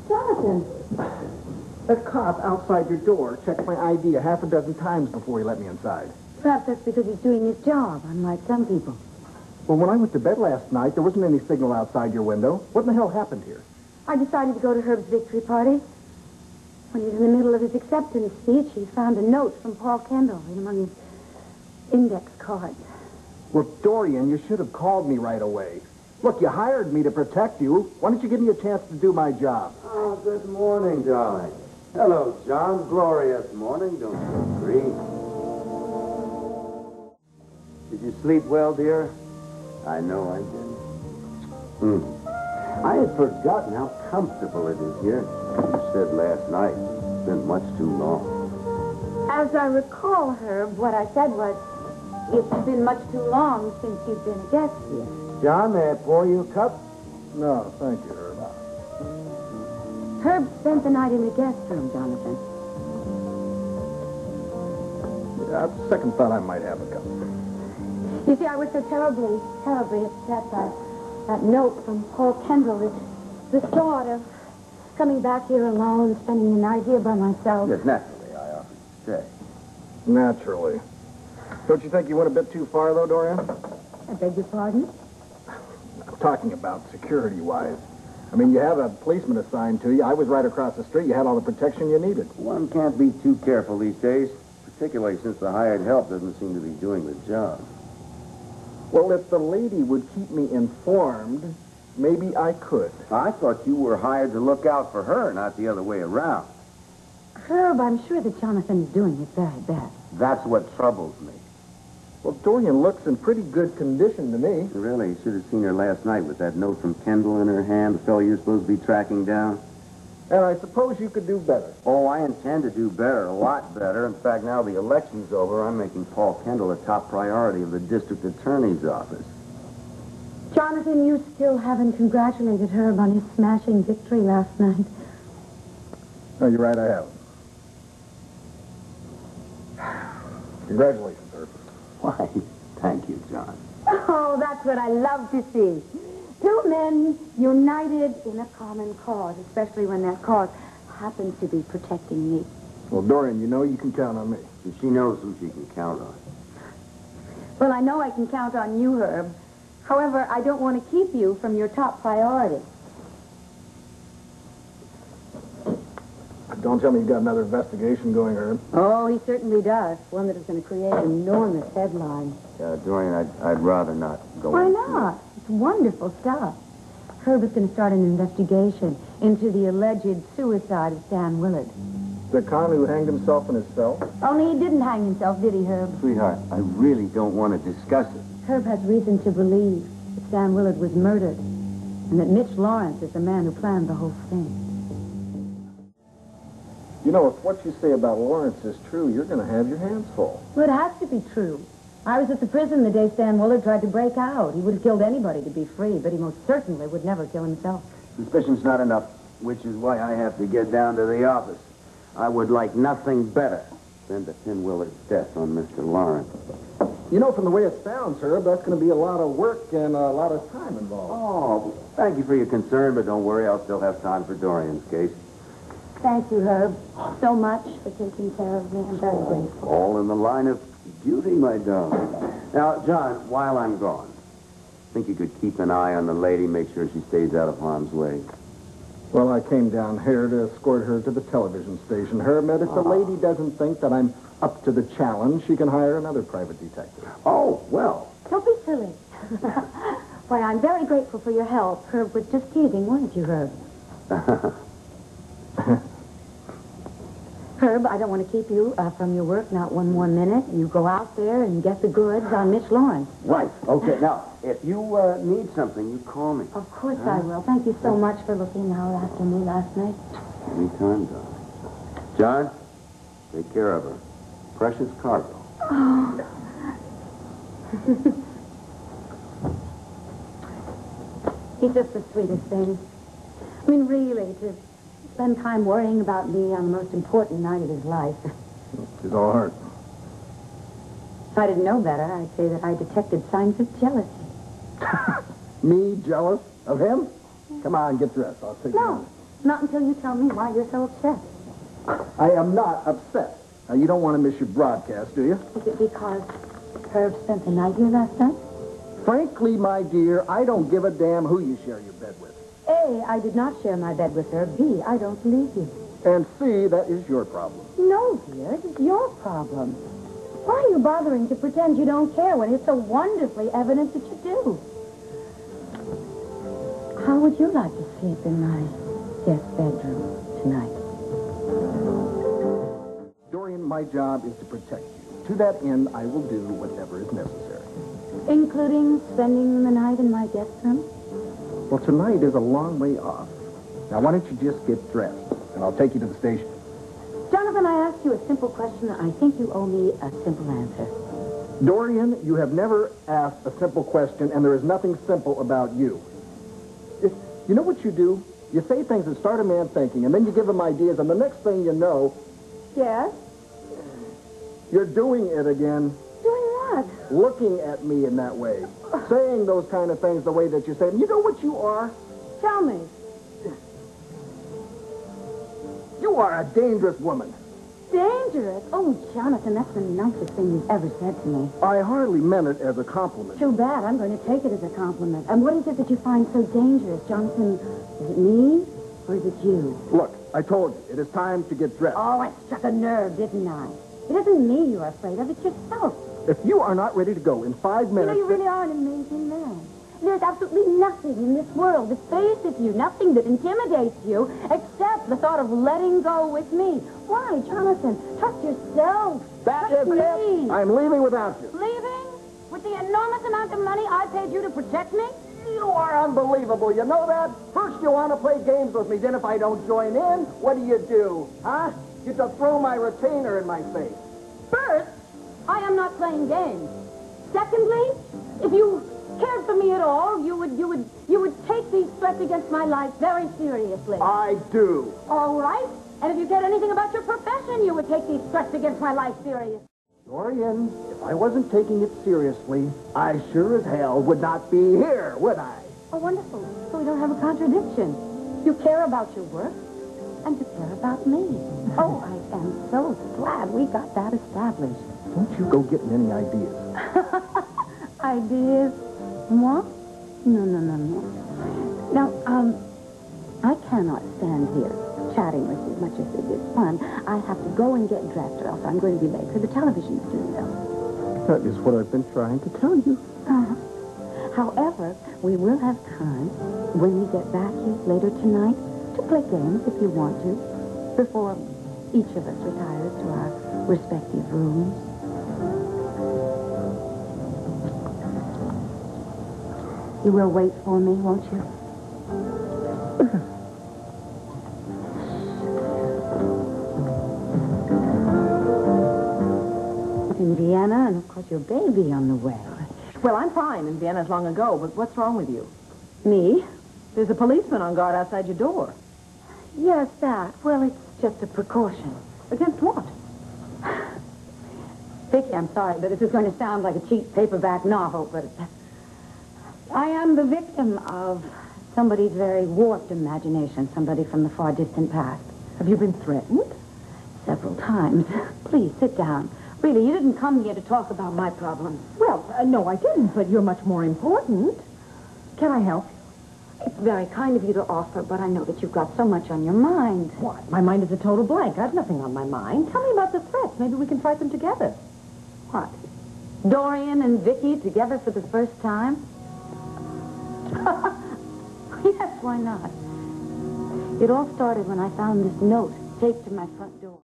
Jonathan. That cop outside your door checked my ID a half a dozen times before he let me inside. Perhaps that's because he's doing his job, unlike some people. Well, when I went to bed last night, there wasn't any signal outside your window. What in the hell happened here? I decided to go to Herb's victory party. When he was in the middle of his acceptance speech, he found a note from Paul Kendall in among his index cards. Well, Dorian, you should have called me right away. Look, you hired me to protect you. Why don't you give me a chance to do my job? Oh, good morning, darling. Hello, John. Glorious morning, don't you agree? Did you sleep well, dear? I know I did. I had forgotten how comfortable it is here. You said last night it's been much too long. As I recall, Herb, what I said was, it's been much too long since you've been a guest here. John, may I pour you a cup? No, thank you, Herb. Herb spent the night in the guest room, Jonathan. Yeah, second thought I might have a cup. You see, I was so terribly upset by that note from Paul Kendall. The thought of coming back here alone, spending the night here by myself. Yes, naturally, I offered to stay. Naturally. Don't you think you went a bit too far, though, Dorian? I beg your pardon? I'm talking about security-wise. I mean, you have a policeman assigned to you. I was right across the street. You had all the protection you needed. One can't be too careful these days, particularly since the hired help doesn't seem to be doing the job. Well, if the lady would keep me informed, maybe I could. I thought you were hired to look out for her, not the other way around. Herb, I'm sure that Jonathan is doing his very best. That's what troubles me. Well, Dorian looks in pretty good condition to me. Really? You should have seen her last night with that note from Kendall in her hand, the fellow you're supposed to be tracking down. And I suppose you could do better. Oh, I intend to do better, a lot better. In fact, now the election's over, I'm making Paul Kendall a top priority of the district attorney's office. Jonathan, you still haven't congratulated Herb on his smashing victory last night. No, you're right, I haven't. Congratulations, Herb. Why, thank you, John. Oh, that's what I love to see. Two men united in a common cause, especially when that cause happens to be protecting me. Well, Dorian, you know you can count on me. She knows who she can count on. Well, I know I can count on you, Herb. However, I don't want to keep you from your top priority. Don't tell me you've got another investigation going, Herb. Oh, he certainly does. One that is going to create enormous headlines. Dorian, I'd rather not go Why into not? It's wonderful stuff. Herb is going to start an investigation into the alleged suicide of Stan Willard. The con who hanged himself in his cell? Only he didn't hang himself, did he, Herb? Sweetheart, I really don't want to discuss it. Herb has reason to believe that Stan Willard was murdered and that Mitch Lawrence is the man who planned the whole thing. You know, if what you say about Lawrence is true, you're going to have your hands full. Well, it has to be true. I was at the prison the day Stan Willard tried to break out. He would have killed anybody to be free, but he most certainly would never kill himself. Suspicion's not enough, which is why I have to get down to the office. I would like nothing better than to pin Willard's death on Mr. Lawrence. You know, from the way it sounds, Herb, that's going to be a lot of work and a lot of time involved. Oh, thank you for your concern, but don't worry, I'll still have time for Dorian's case. Thank you, Herb, so much for taking care of me. I'm very grateful. All in the line of duty, my darling. Now, John, while I'm gone, think you could keep an eye on the lady, make sure she stays out of harm's way? Well, I came down here to escort her to the television station, Herb, and if the lady doesn't think that I'm up to the challenge, she can hire another private detective. Oh, well. Don't be silly. Why, I'm very grateful for your help. Herb was just teasing, weren't you, Herb? Herb, I don't want to keep you from your work, not one more minute. You go out there and get the goods on Mitch Lawrence. Right. Okay, now, if you need something, you call me. Of course I will. Thank you so much for looking out after me last night. Anytime, darling. John, take care of her. Precious cargo. Oh. He's just the sweetest thing. I mean, really, to spend time worrying about me on the most important night of his life. She's all heart. If I didn't know better, I'd say that I detected signs of jealousy. Me jealous of him? Come on, get dressed. I'll take you. No, Not until you tell me why you're so upset. I am not upset. Now, you don't want to miss your broadcast, do you? Is it because Herb spent the night here last night? Frankly, my dear, I don't give a damn who you share your bed with. A, I did not share my bed with her. B, I don't believe you. And C, that is your problem. No, dear, it is your problem. Why are you bothering to pretend you don't care when it's so wonderfully evident that you do? How would you like to sleep in my guest bedroom tonight? Dorian, my job is to protect you. To that end, I will do whatever is necessary. Including spending the night in my guest room? Well, tonight is a long way off. Now, why don't you just get dressed, and I'll take you to the station. Jonathan, I asked you a simple question. I think you owe me a simple answer. Dorian, you have never asked a simple question, and there is nothing simple about you. You know what you do? You say things that start a man thinking, and then you give him ideas, and the next thing you know... Yes? You're doing it again. Doing what? Looking at me in that way. Saying those kind of things the way that you say them. You know what you are? Tell me. You are a dangerous woman. Dangerous? Oh, Jonathan, that's the nicest thing you've ever said to me. I hardly meant it as a compliment. Too bad. I'm going to take it as a compliment. And what is it that you find so dangerous, Jonathan? Is it me or is it you? Look, I told you, it is time to get dressed. Oh, I struck a nerve, didn't I? It isn't me you're afraid of, it's yourself. If you are not ready to go in 5 minutes... You really are an amazing man. There's absolutely nothing in this world that phases you, nothing that intimidates you, except the thought of letting go with me. Why, Jonathan? Trust yourself. That Trust is me. it. I'm leaving without you. Leaving? With the enormous amount of money I paid you to protect me? You are unbelievable. You know that? First you want to play games with me. Then if I don't join in, what do? Huh? You just throw my retainer in my face. First, I am not playing games. Secondly, if you cared for me at all, you would take these threats against my life very seriously. I do. All right. And if you cared anything about your profession, you would take these threats against my life seriously. Dorian, if I wasn't taking it seriously, I sure as hell would not be here, would I? Oh, wonderful. So we don't have a contradiction. You care about your work, and you care about me. Oh, I am so glad we got that established. Don't you go getting any ideas. Ideas? Moi? No. Now, I cannot stand here chatting with you as much as it is fun. I have to go and get dressed or else I'm going to be late for the television studio. That is what I've been trying to tell you. However, we will have time when we get back here later tonight to play games if you want to, before each of us retires to our respective rooms. You will wait for me, won't you? In Vienna, and of course your baby on the way. Well, I'm fine in Vienna's long ago, but what's wrong with you? Me? There's a policeman on guard outside your door. Yes, that. Well, it's just a precaution. Against what? Vicky, I'm sorry, but this is going to sound like a cheap paperback novel, but I am the victim of somebody's very warped imagination, somebody from the far distant past. Have you been threatened? Several times. Please, sit down. Really, you didn't come here to talk about my problems. Well, no, I didn't, but you're much more important. Can I help? It's very kind of you to offer, but I know that you've got so much on your mind. What? My mind is a total blank. I've nothing on my mind. Tell me about the threats. Maybe we can fight them together. What? Dorian and Vicky together for the first time? Yes, why not? It all started when I found this note taped to my front door.